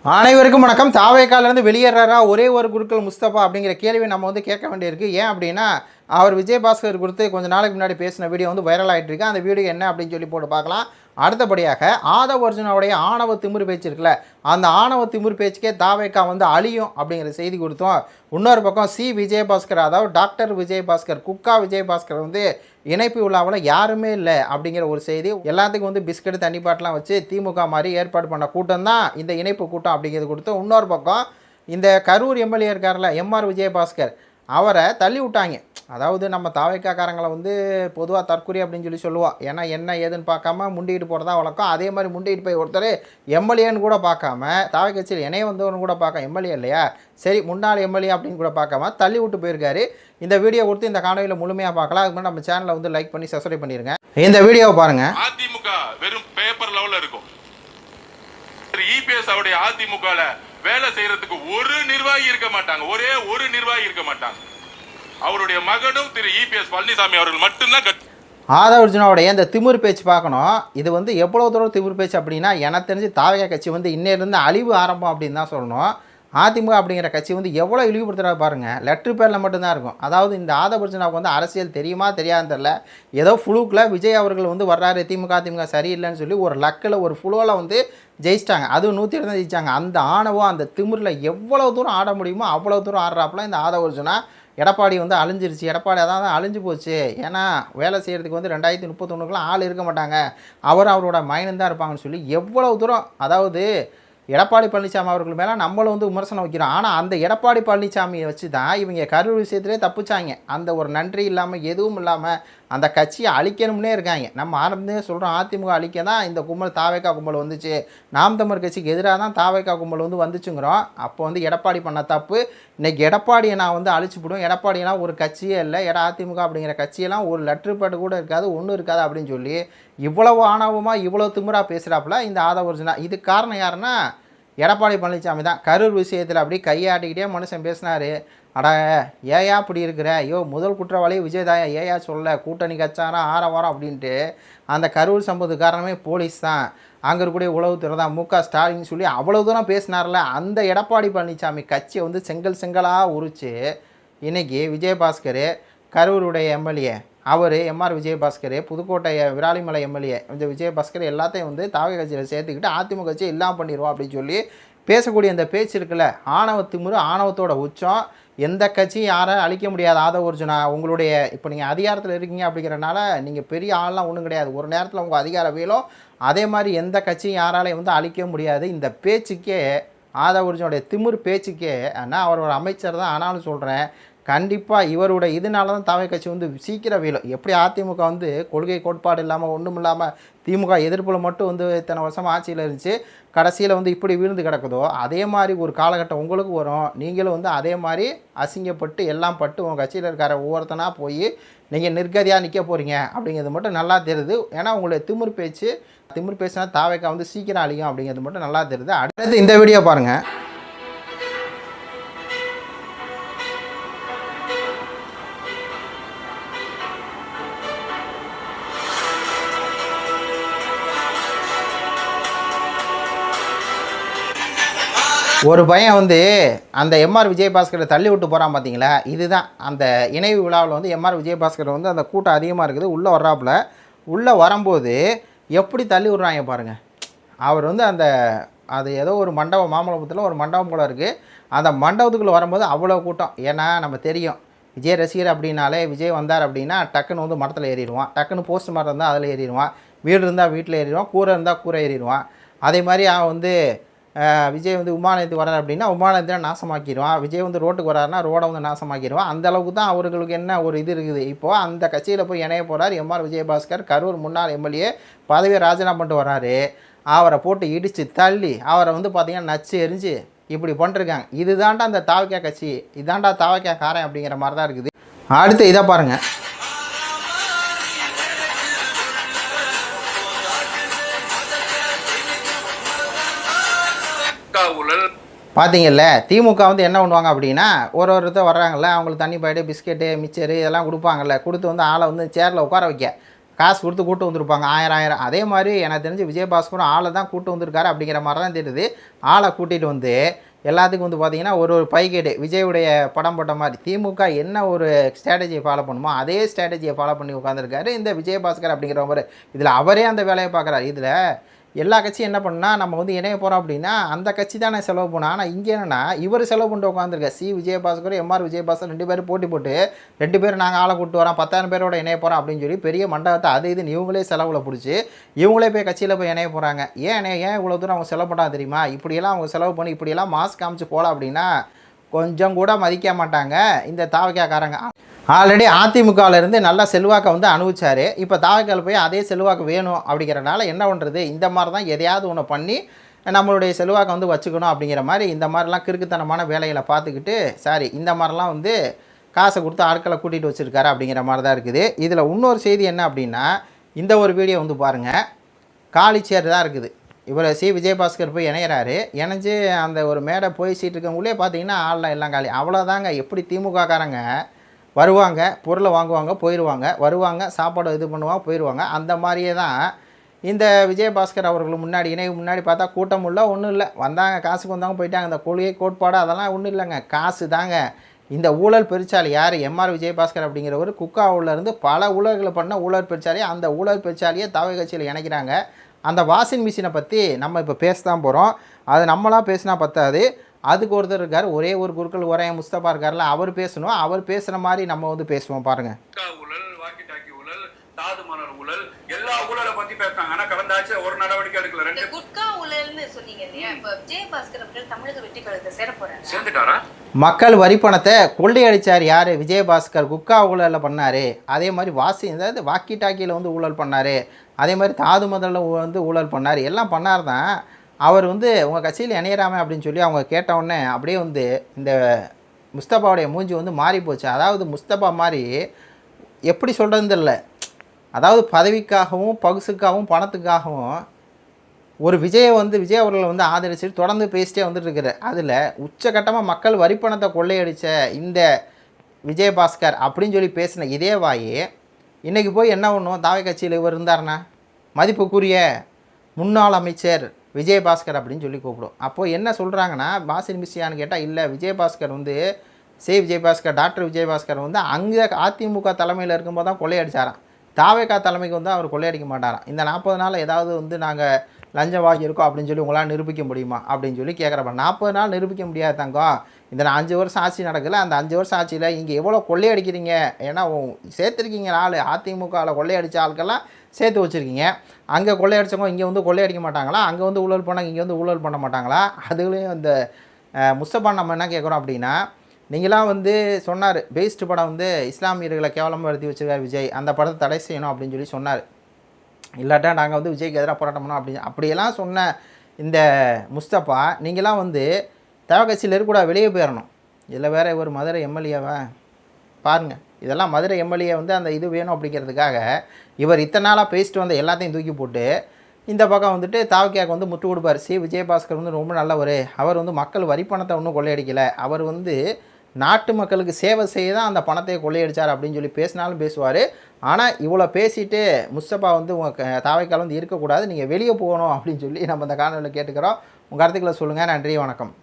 அனைவருக்கும் வணக்கம். தாவேக்காலேருந்து வெளியேறாரா ஒரே ஒரு குருக்கள் முஸ்தபா அப்படிங்கிற கேள்வி நம்ம வந்து கேட்க வேண்டியிருக்கு. ஏன் அப்படின்னா, அவர் விஜயபாஸ்கர் குறித்து கொஞ்சம் நாளைக்கு முன்னாடி பேசின வீடியோ வந்து வைரல் ஆகிட்டு இருக்கு. அந்த வீடியோ என்ன அப்படின்னு சொல்லி போட்டு பார்க்கலாம். அடுத்தபடியாக ஆதவ் அர்ஜுனாவுடைய ஆணவ திமிரு பேச்சு இருக்குல்ல, அந்த ஆணவ திமிரு பேச்சுக்கே தாவேக்கா வந்து அழியும் அப்படிங்கிற செய்தி கொடுத்தோம். இன்னொரு பக்கம் விஜயபாஸ்கர், அதாவது டாக்டர் விஜயபாஸ்கர், குக்கா விஜயபாஸ்கர் வந்து இணைப்பு விழாவில் யாருமே இல்லை அப்படிங்கிற ஒரு செய்தி. எல்லாத்துக்கும் வந்து பிஸ்கட் தண்ணி பாட்டெலாம் வச்சு திமுக மாதிரி ஏற்பாடு பண்ண கூட்டம் தான் இந்த இணைப்பு கூட்டம் அப்படிங்கிறது கொடுத்து. இன்னொரு பக்கம் இந்த கரூர் எம்எல்ஏ இருக்கார்ல எம்ஆர் விஜயபாஸ்கர், அவரை தள்ளி விட்டாங்க. அதாவது நம்ம தாவைக்காரங்களை வந்து பொதுவாக தற்கொலை அப்படின்னு சொல்லி சொல்லுவோம். ஏன்னா என்ன ஏதுன்னு பார்க்காம முண்டிகிட்டு போகிறதா வழக்கம். அதே மாதிரி முண்டிகிட்டு போய் ஒருத்தர் எம்எல்ஏன்னு கூட பார்க்காம, தாவை கட்சியில் இணைய வந்தவனு கூட பார்க்க எம்எல்ஏ இல்லையா, சரி முன்னாள் எம்எல்ஏ அப்படின்னு கூட பார்க்காம தள்ளி விட்டு போயிருக்காரு. இந்த வீடியோ கொடுத்து இந்த காணொலியில் முழுமையாக பார்க்கலாம். அதுக்கு முன்னாடி நம்ம சேனலை வந்து லைக் பண்ணி சப்ஸ்கிரைப் பண்ணிடுங்க. இந்த வீடியோவை பாருங்க. அதிமுக வெறும் பேப்பர் லெவல்ல இருக்கும். இபிஎஸ் அவருடைய அதிமுகல வேலை செய்யறதுக்கு ஒரு நிர்வாகி இருக்க மாட்டாங்க, ஒரே ஒரு நிர்வாகி இருக்க மாட்டாங்க. அவருடைய மகனும் திரு இபிஎஸ் பழனிசாமி அவர்கள் மட்டும்தான். ஆதவ் அர்ஜுனாவுடைய இந்த திமிர் பேச்சு பார்க்கணும். இது வந்து எவ்வளோ தூரம் திமிர் பேச்சு அப்படின்னா, எனக்கு தெரிஞ்சு தாவக கட்சி வந்து இன்னையிலிருந்து அழிவு ஆரம்பம் அப்படின்னு தான் சொல்லணும். அதிமுக அப்படிங்கிற கட்சி வந்து எவ்வளோ இழிவுபடுத்துகிறா பாருங்கள். லெட்ரு பேரில் மட்டும்தான் இருக்கும். அதாவது இந்த ஆதவ் அர்ஜுனாவுக்கு வந்து அரசியல் தெரியுமா தெரியாதுன்னு தெரில, ஏதோ ஃபுளுக்கில் விஜய் அவர்கள் வந்து வர்றாரு, திமுக சரியில்லைன்னு சொல்லி ஒரு லக்கில் ஒரு ஃபுளோவில் வந்து ஜெயிச்சிட்டாங்க. அதுவும் 100 தான் ஜெயிச்சாங்க. அந்த ஆணவம் அந்த திமிரில் எவ்வளோ தூரம் ஆட முடியுமோ அவ்வளோ தூரம் ஆடுறாப்புல இந்த ஆதவ் அர்ஜுனா. எடப்பாடி வந்து அழிஞ்சிருச்சு, எடப்பாடி அதான் அழிஞ்சு போச்சு. ஏன்னா வேலை செய்கிறதுக்கு வந்து 2031 ஆள் இருக்க மாட்டாங்க, அவரோட மைனம் தான் இருப்பாங்கன்னு சொல்லி எவ்வளோ தூரம். அதாவது எடப்பாடி பழனிசாமி அவர்கள் மேலே நம்மளும் வந்து விமர்சனம் வைக்கிறோம். ஆனால் அந்த எடப்பாடி பழனிசாமியை வச்சு தான் இவங்க கரூர் விஷயத்திலே தப்பிச்சாங்க. அந்த ஒரு நன்றி இல்லாமல் எதுவும் இல்லாமல் அந்த கட்சியை அழிக்கணும்னே இருக்காங்க. நம்ம ஆரம்பமே சொல்கிறோம், அதிமுக அழிக்க தான் இந்த கும்பல் தாவேக்கா கும்பல் வந்துச்சு, நாம் தமிழர் கட்சிக்கு எதிராக தான் தாவேக்கா கும்பல் வந்து வந்துச்சுங்கிறோம். அப்போ வந்து எடப்பாடி பண்ண தப்பு. இன்றைக்கி எடப்பாடியை நான் வந்து அழிச்சுப்பிடும், எடப்பாடியெல்லாம் ஒரு கட்சியே இல்லை, அதிமுக அப்படிங்கிற கட்சியெல்லாம் ஒரு லெட்ரு பேடு கூட இருக்காது, ஒன்றும் இருக்காது அப்படின்னு சொல்லி இவ்வளவு ஆணவமாக இவ்வளோ திமிராக பேசுகிறாப்புல இந்த ஆதவ் அர்ஜுனா. இதுக்கு காரணம் யாருன்னா எடப்பாடி பழனிசாமி தான். கரூர் விஷயத்தில் அப்படி கையாட்டிக்கிட்டே மனுஷன் பேசினார். அட ஏயா அப்படி இருக்கிற, ஐயோ முதல் குற்றவாளி விஜயதாயா, ஏயா சொல்ல கூட்டணி கச்சாரம் ஆரவாரம் அப்படின்ட்டு. அந்த கரூர் சம்பவத்துக்கு காரணமே போலீஸ் தான், அங்கே இருக்கக்கூடிய உளவுத்துறை தான், முக ஸ்டாலின் சொல்லி அவ்வளோ தூரம் பேசினார்ல. அந்த எடப்பாடி பழனிசாமி கட்சியை வந்து செங்கலாக உரிச்சு இன்றைக்கி விஜயபாஸ்கர், கரூருடைய எம்எல்ஏ அவர் எம்ஆர் விஜயபாஸ்கர், புதுக்கோட்டை விராலிமலை எம்எல்ஏ இந்த விஜயபாஸ்கர் எல்லாத்தையும் வந்து தாவக கட்சியில் சேர்த்துக்கிட்டு அதிமுக கட்சியை இல்லாமல் பண்ணிடுவோம் அப்படின்னு சொல்லி பேசக்கூடிய அந்த பேச்சு இருக்குல்ல, ஆணவ திமிரு, ஆணவத்தோட உச்சம். எந்த கட்சியும் யாரும் அழிக்க முடியாது. ஆதவ் அர்ஜுனா உங்களுடைய இப்போ நீங்கள் அதிகாரத்தில் இருக்கீங்க அப்படிங்கிறனால நீங்கள் பெரிய ஆள்லாம் ஒன்றும் கிடையாது, ஒரு நேரத்தில் உங்கள் அதிகாரம் வேலும். அதே மாதிரி எந்த கட்சியும் யாராலையும் வந்து அழிக்க முடியாது. இந்த பேச்சுக்கே ஆதவ் அர்ஜுனுடைய திமிர் பேச்சுக்கே, ஆனால் அவர் ஒரு அமைச்சர் தான், ஆனாலும் சொல்கிறேன் கண்டிப்பாக இவருடைய இதனால தான் தாவை கட்சி வந்து சீக்கிரம் வீழும். எப்படி அதிமுக வந்து கொள்கை கோட்பாடு இல்லாமல் ஒன்றும் இல்லாமல் திமுக எதிர்ப்பில் மட்டும் வந்து இத்தனை வருஷம் ஆட்சியில் இருந்துச்சு, கடைசியில் வந்து இப்படி வீழ்ந்து கிடக்குதோ, அதே மாதிரி ஒரு காலகட்டம் உங்களுக்கு வரும். நீங்களும் வந்து அதே மாதிரி அசிங்கப்பட்டு எல்லாம் பட்டு உங்கள் கட்சியில் இருக்கிற ஒவ்வொருத்தனாக போய் நீங்கள் நிர்கதியாக நிற்க போகிறீங்க அப்படிங்கிறது மட்டும் நல்லா தெரியுது. ஏன்னா உங்களுடைய திமிர் பேச்சுனா தாவைக்கா வந்து சீக்கிரம் அழியும் அப்படிங்கிறது மட்டும் நல்லா தெரியுது. அடுத்து இந்த வீடியோ பாருங்கள். ஒரு பையன் வந்து அந்த எம்ஆர் விஜயபாஸ்கரை தள்ளி விட்டு போகிறான் பார்த்தீங்களா. இதுதான் அந்த இணைவு விழாவில் வந்து எம்ஆர் விஜயபாஸ்கர் வந்து அந்த கூட்டம் அதிகமாக இருக்குது, உள்ளே வர்றாப்புல. உள்ளே வரும்போது எப்படி தள்ளி விட்றாங்க பாருங்கள். அவர் வந்து அது ஏதோ ஒரு மண்டபம், மாமல்லபுரத்தில் ஒரு மண்டபம் போல் இருக்குது. அந்த மண்டபத்துக்குள்ளே வரும்போது அவ்வளோ கூட்டம். ஏன்னா நம்ம தெரியும், விஜய் ரசிகர் அப்படின்னாலே விஜய் வந்தார் அப்படின்னா டக்குன்னு வந்து மரத்தில் ஏறிடுவான், டக்குன்னு போஸ்ட் மரம் இருந்தால் அதில் ஏறிடுவான், வீடு இருந்தால் வீட்டில் ஏறிடுவான், கூரை இருந்தால் கூரை ஏறிடுவான். அதே மாதிரி அவன் வந்து விஜய் வந்து விமானத்துக்கு வர்றார் அப்படின்னா விமானத்தில் நாசமாக்கிடுவான், விஜய் வந்து ரோட்டுக்கு வர்றாருன்னா ரோடை வந்து நாசமாக்கிடுவான். அந்தளவுக்கு தான் அவர்களுக்கு என்ன ஒரு இது இருக்குது. இப்போது அந்த கட்சியில் போய் இணைய போகிறார் எம்ஆர் விஜயபாஸ்கர், கரூர் முன்னாள் எம்எல்ஏ, பதவியை ராஜினாமா பண்ணிட்டு வர்றாரு. அவரை போட்டு இடித்து தள்ளி அவரை வந்து பார்த்திங்கன்னா நச்சு எரிஞ்சு இப்படி பண்ணிருக்காங்க. இதுதாண்டா அந்த தாவக்கா கட்சி, இதாண்டா தாவக்கா காரன் அப்படிங்கிற மாதிரி தான் இருக்குது. அடுத்து இதை பாருங்கள். பார்த்தீங்கல்ல, திமுக வந்து என்ன பண்ணுவாங்க அப்படின்னா, ஒருத்தர் வர்றாங்கல்ல, அவங்களுக்கு தண்ணி பாய்ட்டு பிஸ்கெட்டு மிச்சரு இதெல்லாம் கொடுப்பாங்கல்ல, கொடுத்து வந்து ஆளை வந்து சேரில் உட்கார வைக்க, காசு கொடுத்து கூட்டு வந்திருப்பாங்க 1000 அதே மாதிரி எனக்கு தெரிஞ்சு விஜயபாஸ்கரும் ஆளை தான் கூட்டு வந்திருக்காரு அப்படிங்கிற மாதிரி தான் தெரியுது. ஆளை கூட்டிகிட்டு வந்து எல்லாத்துக்கும் வந்து பார்த்தீங்கன்னா ஒரு பைகேடு விஜயுடைய படம் போட்ட மாதிரி திமுக என்ன ஒரு ஸ்ட்ராட்டஜியை ஃபாலோ பண்ணுமோ அதே ஸ்ட்ராட்டஜியை ஃபாலோ பண்ணி உட்காந்துருக்காரு இந்த விஜயபாஸ்கர் அப்படிங்கிறவர். இதில் அவரே அந்த வேலையை பார்க்குறாரு. இதில் எல்லா கட்சியும் என்ன பண்ணால் நம்ம வந்து இணைய போகிறோம் அப்படின்னா அந்த கட்சி தானே செலவு பண்ணோம். ஆனால் இங்கே என்னென்னா இவர் செலவு பண்ணிட்டு உட்காந்துருக்க விஜயபாஸ்கர் எம்ஆர் விஜயபாஸ்கர் 2 பேரும் போட்டி போட்டு 2 பேரும் நாங்கள் ஆளை கூப்பிட்டு வரோம் 10,000 பேரோட இணைய போகிறோம் அப்படின்னு சொல்லி பெரிய மண்டபத்தை அது இதுன்னு இவங்களே செலவில் பிடிச்சி இவங்களே போய் கட்சியில் போய் இணைய போகிறாங்க. ஏன் இவ்வளோ தூரம் அவங்க செலவு பண்ணால் தெரியுமா? இப்படியெல்லாம் அவங்க செலவு பண்ணி இப்படியெல்லாம் மாஸ்க் காமிச்சு போகலாம் அப்படின்னா கொஞ்சம் கூட மதிக்க மாட்டாங்க இந்த தாவக்காரங்க. ஆல்ரெடி அதிமுகவிலேருந்து நல்லா செல்வாக்கை வந்து அனுபவிச்சார். இப்போ தாவக்கால் போய் அதே செல்வாக்கு வேணும் அப்படிங்கிறனால என்ன பண்ணுறது, இந்த மாதிரி தான் எதையாவது ஒன்று பண்ணி நம்மளுடைய செல்வாக்கை வந்து வச்சுக்கணும் அப்படிங்கிற மாதிரி இந்த மாதிரிலாம் கிறுக்குத்தனமான வேலைகளை பார்த்துக்கிட்டு இந்த மாதிரிலாம் வந்து காசை கொடுத்து ஆட்களை கூட்டிகிட்டு வச்சுருக்காரு அப்படிங்கிற மாதிரி தான் இருக்குது. இதில் இன்னொரு செய்தி என்ன அப்படின்னா இந்த ஒரு வீடியோ வந்து பாருங்கள். காலி சேர் தான் இருக்குது. இவர் விஜயபாஸ்கர் போய் இணையிறாரு. இணைஞ்சு அந்த ஒரு மேடை போய் சீட்டு இருக்கவங்களே பார்த்தீங்கன்னா ஆள்லாம் எல்லாம் காலி. அவ்வளோதாங்க. எப்படி திமுககாரங்க வருவாங்க, பொருளை வாங்குவாங்க, போயிடுவாங்க, வருவாங்க, சாப்பாடு இது பண்ணுவாங்க, போயிடுவாங்க. அந்த மாதிரியே தான் இந்த விஜயபாஸ்கர் அவர்கள் முன்னாடி இணைவு முன்னாடி பார்த்தா கூட்டம் இல்லை, ஒன்றும் இல்லை. வந்தாங்க, காசுக்கு வந்தவங்க போயிட்டாங்க. இந்த கொள்கை கோட்பாடு அதெல்லாம் ஒன்றும் இல்லைங்க. காசு தாங்க. இந்த ஊழல் பெருச்சாளி யார்? எம்ஆர் விஜயபாஸ்கர் அப்படிங்கிறவர் குக்காவிலேருந்து பல ஊழல்களை பண்ண ஊழல் பெருச்சாலி. அந்த ஊழல் பெருச்சாலியை தவை கட்சியில் இணைக்கிறாங்க. அந்த வாஷிங் மிஷினை பற்றி நம்ம இப்போ பேச தான் போகிறோம். அது நம்மளாம் பேசினா பத்தாது. அதுக்கு ஒருத்தர் இருக்கார், ஒரே ஒரு குருக்கள் ஒரே முஸ்தபா இருக்கார்ல, அவர் பேசணும். அவர் பேசுகிற மாதிரி நம்ம வந்து பேசுவோம் பாருங்க. ஊழல், வாக்கி டாக்கி ஊழல், தாதுமணல் ஊழல், எல்லா ஊழலை பத்தி பேசுறாங்க. ஆனா கடந்த ஆட்சி ஒரு நடவடிக்கை எடுக்கல. ரெண்டு குட்கா ஊழல்னு சொன்னீங்க இல்லையா? இப்ப விஜயபாஸ்கர் அவர்கள் தமிழக வெற்றி கழகத்தை சேர போறாரு. சேர்ந்துட்டாரா? மக்கள் வரி பணத்தை கொள்ளையடிச்சார் யார்? விஜயபாஸ்கர். குட்கா ஊழலில் பண்ணார். அதே மாதிரி அதாவது வாக்கி டாக்கியில் வந்து ஊழல் பண்ணார். அதே மாதிரி தாதுமணலில் வந்து ஊழல் பண்ணார். எல்லாம் பண்ணார் தான். அவர் வந்து உங்கள் கட்சியில் இணையறாமே அப்படின்னு சொல்லி அவங்க கேட்டவுடனே அப்படியே வந்து இந்த முஸ்தபாவுடைய மூஞ்சி வந்து மாறி போச்சு. அதாவது முஸ்தபா மாதிரி எப்படி சொல்கிறது இல்லை. அதாவது பதவிக்காகவும் பகுசுக்காகவும் பணத்துக்காகவும் ஒரு விஜய் அவர்களை வந்து ஆதரிச்சுட்டு தொடர்ந்து பேசிட்டே வந்துட்டுருக்குற. அதில் உச்சகட்டமாக மக்கள் வரிப்பணத்தை கொள்ளையடித்த இந்த விஜயபாஸ்கர் அப்படின்னு சொல்லி பேசின இதே வாயி இன்றைக்கி போய் என்ன பண்ணுவோம்? தாவை கட்சியில் இவர் இருந்தார்னா மதிப்புக்குரிய முன்னாள் அமைச்சர் விஜயபாஸ்கர் அப்படின்னு சொல்லி கூப்பிடும். அப்போது என்ன சொல்கிறாங்கன்னா வாஷிங் மிஷியான்னு கேட்டால் இல்லை, விஜயபாஸ்கர் வந்து விஜயபாஸ்கர் டாக்டர் விஜயபாஸ்கர் வந்து அங்கே அதிமுக தலைமையில் இருக்கும்போது தான் கொள்ளையடிச்சாராம். தாவேகா தலைமைக்கு வந்து அவர் கொள்ளையடிக்க மாட்டாராம். இந்த 40 நாள் ஏதாவது வந்து நாங்கள் லஞ்சம் வாங்கியிருக்கோம் அப்படின்னு சொல்லி உங்களால் நிரூபிக்க முடியுமா அப்படின்னு சொல்லி கேட்குறப்ப 40 நாள் நிரூபிக்க முடியாது தங்கம். இந்த 5 வருஷம் ஆட்சி நடக்கல. அந்த 5 வருஷம் ஆட்சியில் இங்கே எவ்வளோ கொள்ளையடிக்கிறீங்க? ஏன்னா சேர்த்துருக்கீங்க ஆள். அதிமுகவில் கொள்ளையடித்த ஆட்கள்லாம் சேர்த்து வச்சுருக்கீங்க. அங்கே கொள்ளையடிச்சவங்க இங்கே வந்து கொள்ளையடிக்க மாட்டாங்களா? அங்கே வந்து ஊழல் பண்ணாங்க, இங்கே வந்து ஊழல் பண்ண மாட்டாங்களா? அதுலேயும் இந்த முஸ்தபா நம்ம என்ன கேட்குறோம் அப்படின்னா, நீங்களாம் வந்து சொன்னார் பெஸ்ட் படம் வந்து இஸ்லாமியர்களை கேவலமாக எழுதி வச்சுருக்கார் விஜய், அந்த படத்தை தடை செய்யணும் அப்படின்னு சொல்லி சொன்னார். இல்லாட்டா நாங்கள் வந்து விஜய்க்கு எதிராக போராட்டம் பண்ணோம் அப்படியெல்லாம் சொன்ன இந்த முஸ்தபா நீங்களாம் வந்து தேவை கட்சியில் இருக்கக்கூடாது, வெளியே போயிடணும். இதில் வேறு ஒரு மதுரை எம்எல்ஏவா பாருங்கள். இதெல்லாம் மதுரை எம்எல்ஏ வந்து அந்த இது வேணும் அப்படிங்கிறதுக்காக இவர் இத்தனை நாளாக பேசிட்டு வந்த எல்லாத்தையும் தூக்கி போட்டு இந்த பக்கம் வந்துட்டு தாவக்கியாவுக்கு வந்து முட்டு கொடுப்பார். விஜயபாஸ்கர் வந்து ரொம்ப நல்லவர். அவர் வந்து மக்கள் வரி பணத்தை ஒன்றும் கொள்ளையடிக்கலை. அவர் வந்து நாட்டு மக்களுக்கு சேவை செய்ய தான் அந்த பணத்தை கொள்ளையடிச்சார் அப்படின்னு சொல்லி பேசினாலும் பேசுவார். ஆனால் இவ்வளோ பேசிட்டு முஸ்தபா வந்து உங்கள் தாவைக்கால் வந்து இருக்கக்கூடாது, நீங்கள் வெளியே போகணும் அப்படின்னு சொல்லி நம்ம இந்த காணொலியில் கேட்டுக்கிறோம். உங்கள் கருத்துக்களை சொல்லுங்கள். நன்றி, வணக்கம்.